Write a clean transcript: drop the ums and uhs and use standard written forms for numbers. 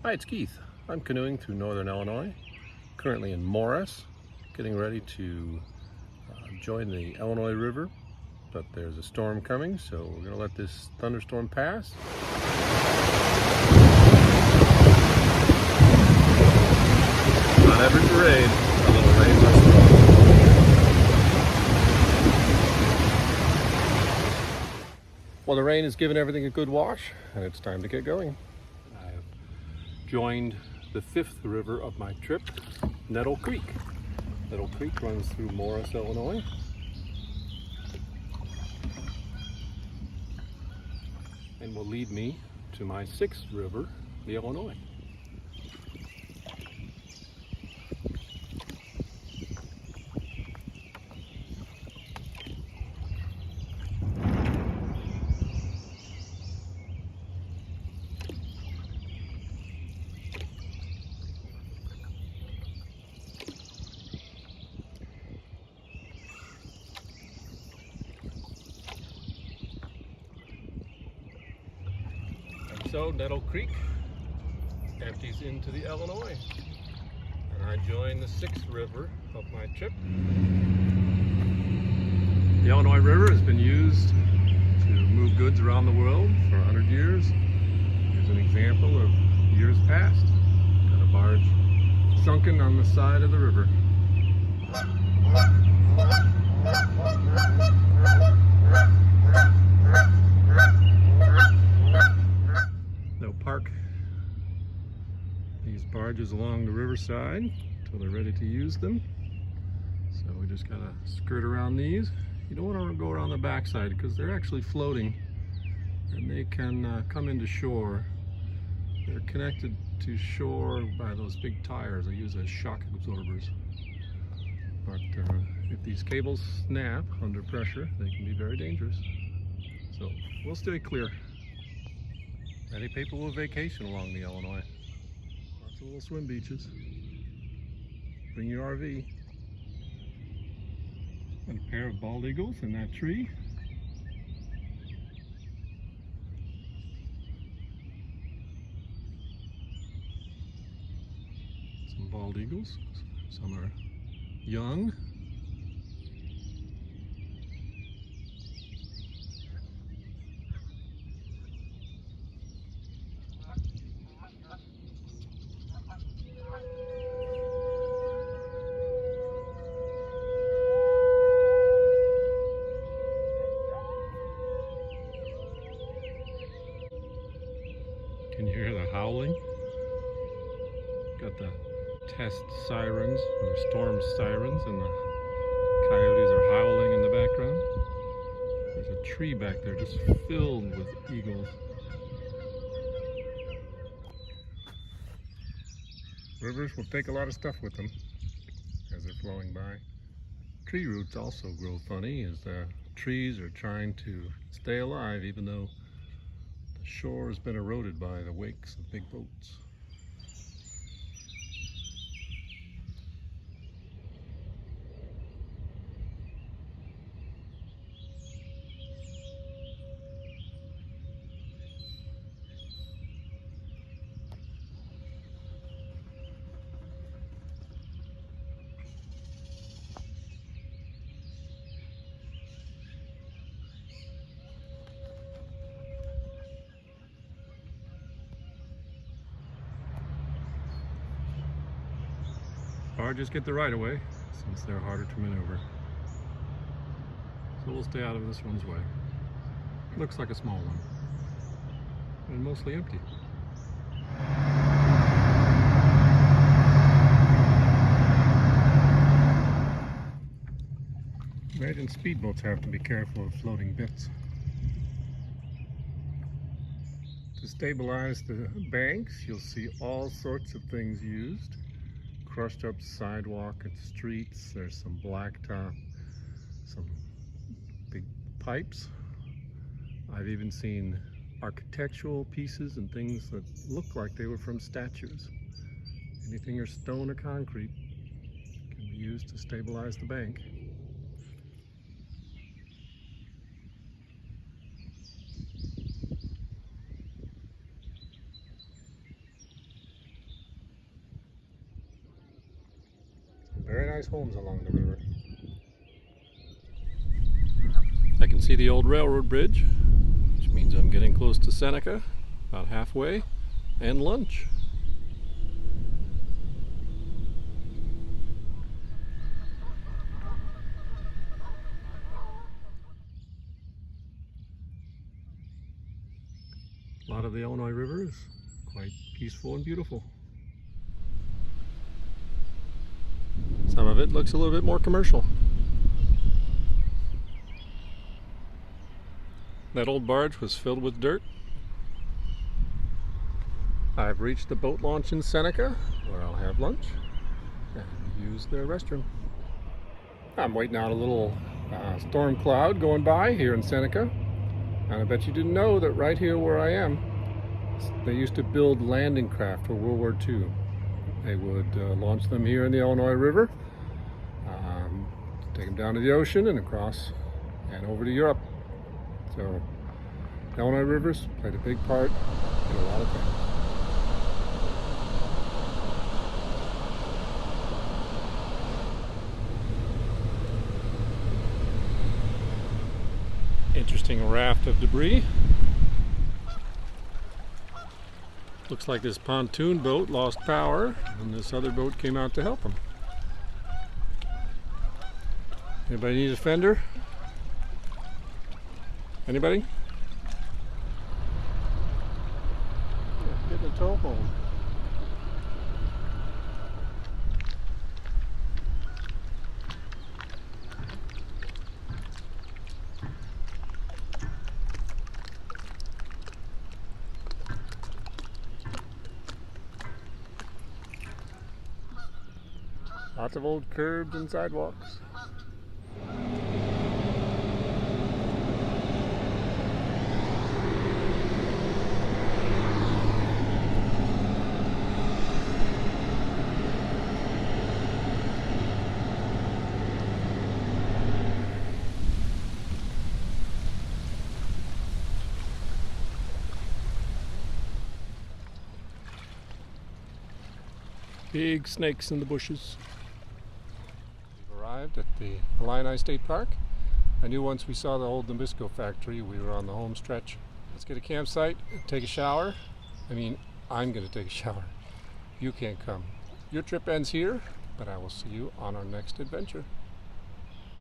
Hi, it's Keith. I'm canoeing through northern Illinois, currently in Morris, getting ready to join the Illinois River, but there's a storm coming, so we're going to let this thunderstorm pass. Not every parade, a little rain must fall. Well, the rain has given everything a good wash, and it's time to get going. I have joined the fifth river of my trip, Nettle Creek. Nettle Creek runs through Morris, Illinois. And will lead me to my sixth river, the Illinois. So Nettle Creek empties into the Illinois, and I join the sixth river of my trip. The Illinois River has been used to move goods around the world for 100 years. Here's an example of years past. Got a barge sunken on the side of the river. They'll park these barges along the riverside until they're ready to use them. So we just gotta skirt around these. You don't want to go around the backside because they're actually floating and they can come into shore. They're connected to shore by those big tires they use as shock absorbers. But if these cables snap under pressure, they can be very dangerous. So we'll stay clear. Many people will vacation along the Illinois. Lots of little swim beaches. Bring your RV. And a pair of bald eagles in that tree. Some bald eagles. Some are young. Can you hear the howling? Got the test sirens, or storm sirens, and the coyotes are howling in the background. There's a tree back there just filled with eagles. Rivers will take a lot of stuff with them as they're flowing by. Tree roots also grow funny as the trees are trying to stay alive even though the shore has been eroded by the wakes of big boats. Barges get the right of way since they're harder to maneuver. So we'll stay out of this one's way. Looks like a small one, and mostly empty. Imagine speedboats have to be careful of floating bits. To stabilize the banks, you'll see all sorts of things used. Crushed up sidewalk and streets. There's some blacktop, some big pipes. I've even seen architectural pieces and things that look like they were from statues. Anything or stone or concrete can be used to stabilize the bank. nice homes along the river. I can see the old railroad bridge, which means I'm getting close to Seneca, about halfway, and lunch. A lot of the Illinois River is quite peaceful and beautiful. Some of it looks a little bit more commercial. That old barge was filled with dirt. I've reached the boat launch in Seneca, where I'll have lunch and use their restroom. I'm waiting out a little storm cloud going by here in Seneca. And I bet you didn't know that right here where I am, they used to build landing craft for World War II. They would launch them here in the Illinois River, take them down to the ocean and across and over to Europe. So the Illinois Rivers played a big part in a lot of things. Interesting raft of debris. Looks like this pontoon boat lost power and this other boat came out to help them. Anybody need a fender? Anybody? Get the tow home. Lots of old curbs and sidewalks. Big snakes in the bushes. We've arrived at the Illini State Park. I knew once we saw the old Nabisco factory, we were on the home stretch. Let's get a campsite, take a shower. I'm going to take a shower. You can't come. Your trip ends here, but I will see you on our next adventure.